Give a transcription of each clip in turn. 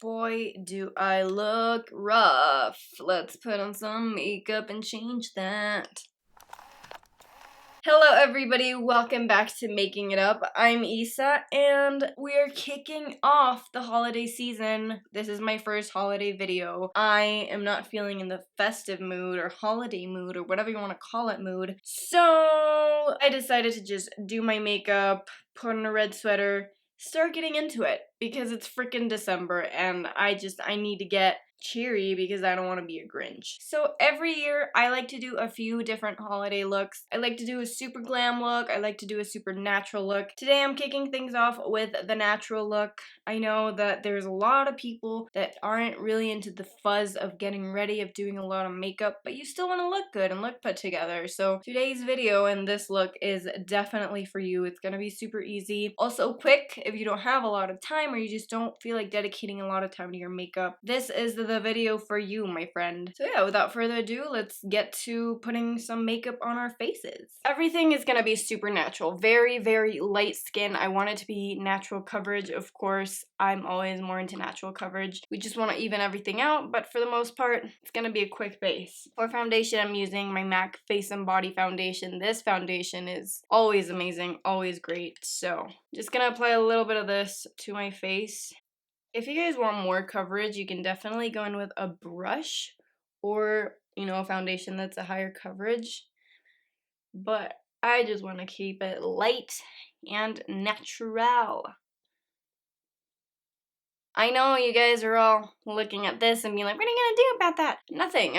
Boy, do I look rough. Let's put on some makeup and change that. Hello everybody, welcome back to Making It Up. I'm Isa, and we're kicking off the holiday season. This is my first holiday video. I am not feeling in the festive mood or holiday mood or whatever you want to call it mood. So I decided to just do my makeup, put on a red sweater, start getting into it because it's freaking December and I need to get cheery because I don't want to be a Grinch. So every year I like to do a few different holiday looks. I like to do a super glam look. I like to do a super natural look. Today I'm kicking things off with the natural look. I know that there's a lot of people that aren't really into the fuzz of getting ready, of doing a lot of makeup, but you still want to look good and look put together. So today's video and this look is definitely for you. It's gonna be super easy. Also quick if you don't have a lot of time or you just don't feel like dedicating a lot of time to your makeup. This is the video for you, my friend. So yeah, without further ado, let's get to putting some makeup on our faces. Everything is gonna be super natural. Very, very light skin. I want it to be natural coverage, of course. I'm always more into natural coverage. We just want to even everything out, but for the most part, it's gonna be a quick base. For foundation, I'm using my MAC Face and Body Foundation. This foundation is always amazing, always great. So, just gonna apply a little bit of this to my face. If you guys want more coverage, you can definitely go in with a brush or, a foundation that's a higher coverage. But I just want to keep it light and natural. I know you guys are all looking at this and being like, what are you gonna do about that? Nothing.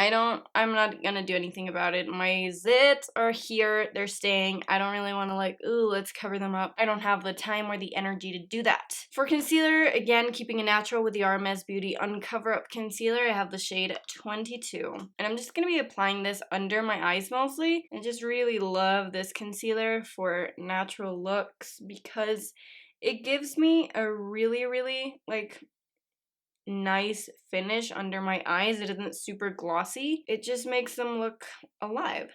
I'm not gonna do anything about it. My zits are here, they're staying. I don't really wanna let's cover them up. I don't have the time or the energy to do that. For concealer, again, keeping it natural with the RMS Beauty Uncover Up Concealer, I have the shade 22. And I'm just gonna be applying this under my eyes mostly. I just really love this concealer for natural looks because it gives me a really, really, nice finish under my eyes. It isn't super glossy. It just makes them look alive,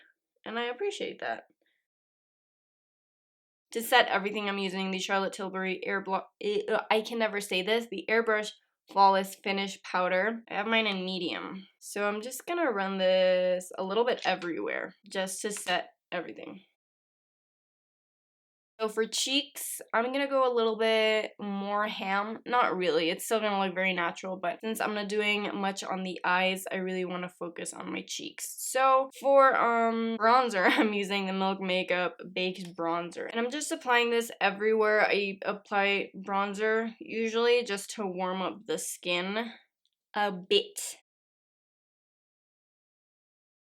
and I appreciate that. To set everything, I'm using the Charlotte Tilbury I can never say this, the Airbrush Flawless Finish Powder. I have mine in medium. So I'm just gonna run this a little bit everywhere, just to set everything. So for cheeks, I'm gonna go a little bit more ham. Not really, it's still gonna look very natural, but since I'm not doing much on the eyes, I really wanna focus on my cheeks. So for bronzer, I'm using the Milk Makeup Baked Bronzer. And I'm just applying this everywhere I apply bronzer, usually just to warm up the skin a bit.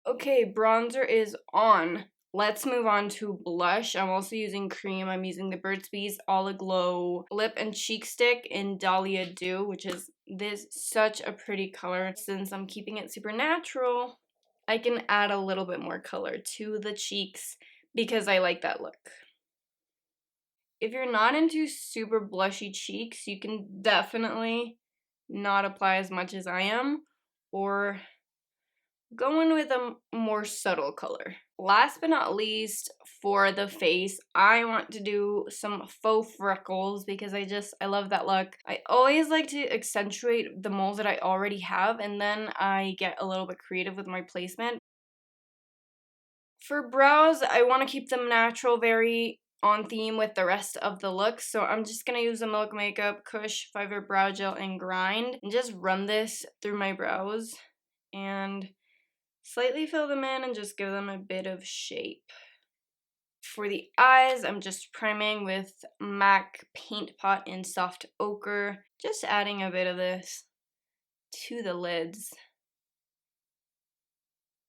Okay, bronzer is on. Let's move on to blush. I'm also using cream. I'm using the Burt's Bees All Aglow Lip and Cheek Stick in Dahlia Dew, which is such a pretty color. Since I'm keeping it super natural, I can add a little bit more color to the cheeks because I like that look. If you're not into super blushy cheeks, you can definitely not apply as much as I am, or go in with a more subtle color. Last but not least, for the face, I want to do some faux freckles because I love that look. I always like to accentuate the moles that I already have, and then I get a little bit creative with my placement. For brows, I want to keep them natural, very on theme with the rest of the look, so I'm just going to use a Milk Makeup Kush Fiber Brow Gel and Grind and just run this through my brows and slightly fill them in and just give them a bit of shape. For the eyes, I'm just priming with MAC Paint Pot in Soft Ochre, just adding a bit of this to the lids.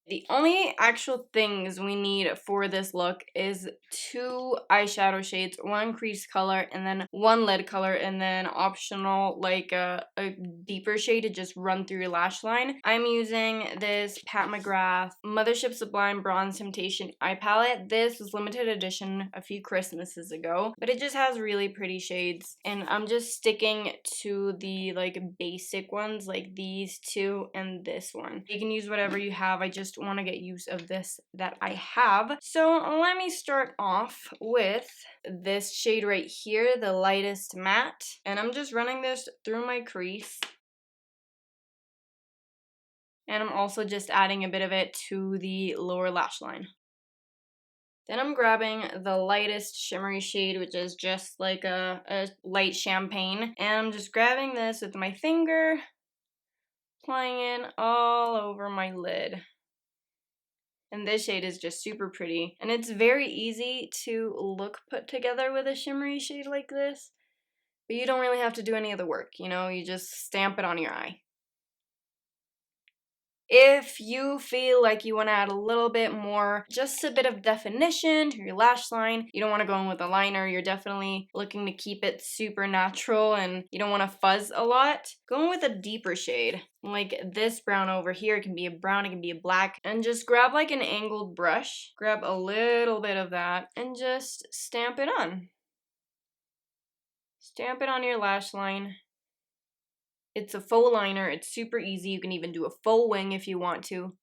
The only actual things we need for this look is 2 eyeshadow shades, 1 crease color, and then 1 lid color, and then optional a deeper shade to just run through your lash line. I'm using this Pat McGrath Mothership Sublime Bronze Temptation eye palette. This was limited edition a few Christmases ago, but it just has really pretty shades, and I'm just sticking to the basic ones like these 2 and this one. You can use whatever you have. I just want to get use of this that I have. So let me start off with this shade right here, the lightest matte, and I'm just running this through my crease. And I'm also just adding a bit of it to the lower lash line. Then I'm grabbing the lightest shimmery shade, which is just like a light champagne. And I'm just grabbing this with my finger, applying it all over my lid. And this shade is just super pretty. And it's very easy to look put together with a shimmery shade like this. But you don't really have to do any of the work, you know? You just stamp it on your eye. If you feel like you want to add a little bit more, just a bit of definition to your lash line, you don't want to go in with a liner, you're definitely looking to keep it super natural and you don't want to fuzz a lot, go in with a deeper shade. Like this brown over here, it can be a brown, it can be a black, and just grab like an angled brush, grab a little bit of that, and just stamp it on. Stamp it on your lash line. It's a faux liner, it's super easy, you can even do a faux wing if you want to,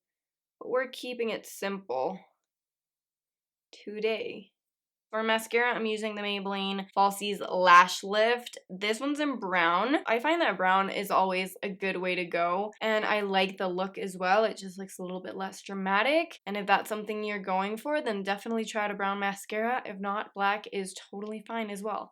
but we're keeping it simple today. For mascara, I'm using the Maybelline Falsies Lash Lift. This one's in brown. I find that brown is always a good way to go, and I like the look as well. It just looks a little bit less dramatic, and if that's something you're going for, then definitely try out a brown mascara. If not, black is totally fine as well.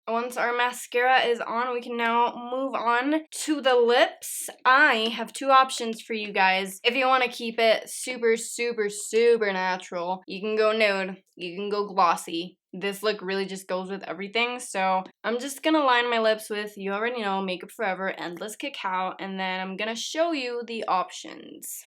Once our mascara is on, we can now move on to the lips. I have two options for you guys. If you want to keep it super, super, super natural, you can go nude, you can go glossy. This look really just goes with everything, so I'm just gonna line my lips with, you already know, Makeup Forever Endless Cacao, and then I'm gonna show you the options.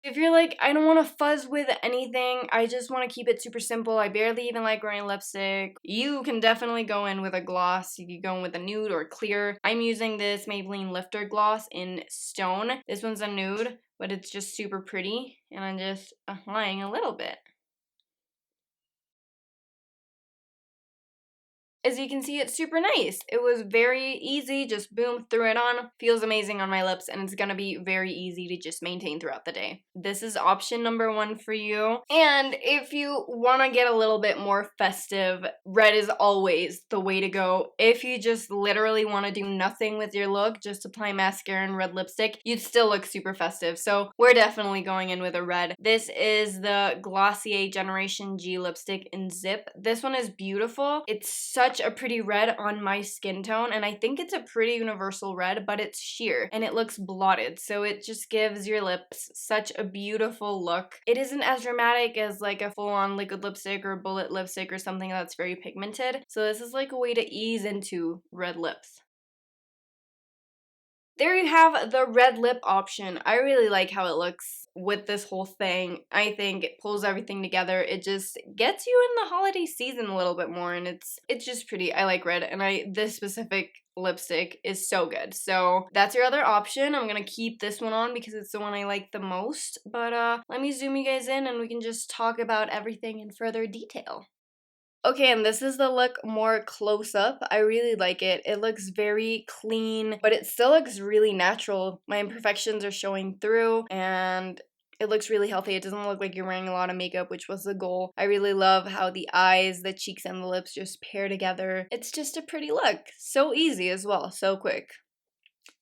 If you're like, I don't want to fuzz with anything, I just want to keep it super simple, I barely even like wearing lipstick, you can definitely go in with a gloss. You could go in with a nude or clear. I'm using this Maybelline Lifter Gloss in Stone. This one's a nude, but it's just super pretty, and I'm just applying a little bit. As you can see, it's super nice. It was very easy, just boom, threw it on. Feels amazing on my lips, and it's gonna be very easy to just maintain throughout the day. This is option number one for you. And if you wanna get a little bit more festive, red is always the way to go. If you just literally wanna do nothing with your look, just apply mascara and red lipstick, you'd still look super festive. So we're definitely going in with a red. This is the Glossier Generation G lipstick in Zip. This one is beautiful. It's such a pretty red on my skin tone, and I think it's a pretty universal red, but it's sheer and it looks blotted, so it just gives your lips such a beautiful look. It isn't as dramatic as like a full-on liquid lipstick or bullet lipstick or something that's very pigmented, so this is like a way to ease into red lips. There you have the red lip option. I really like how it looks with this whole thing. I think it pulls everything together. It just gets you in the holiday season a little bit more, and it's just pretty. I like red, and this specific lipstick is so good. So that's your other option. I'm gonna keep this one on because it's the one I like the most. But let me zoom you guys in and we can just talk about everything in further detail. Okay, and this is the look more close up. I really like it. It looks very clean, but it still looks really natural. My imperfections are showing through, and it looks really healthy. It doesn't look like you're wearing a lot of makeup, which was the goal. I really love how the eyes, the cheeks, and the lips just pair together. It's just a pretty look. So easy as well, so quick.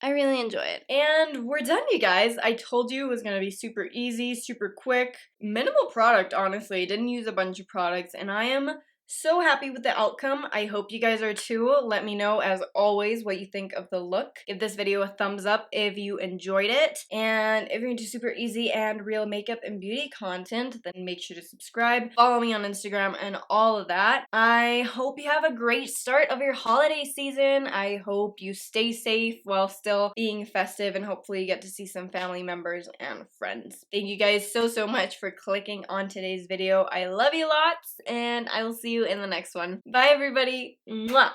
I really enjoy it. And we're done, you guys. I told you it was gonna be super easy, super quick. Minimal product, honestly. Didn't use a bunch of products, and I am so happy with the outcome. I hope you guys are too. Let me know, as always, what you think of the look. Give this video a thumbs up if you enjoyed it. And if you're into super easy and real makeup and beauty content, then make sure to subscribe. Follow me on Instagram and all of that. I hope you have a great start of your holiday season. I hope you stay safe while still being festive, and hopefully you get to see some family members and friends. Thank you guys so, so much for clicking on today's video. I love you lots, and I will see you in the next one. Bye, everybody. Mwah.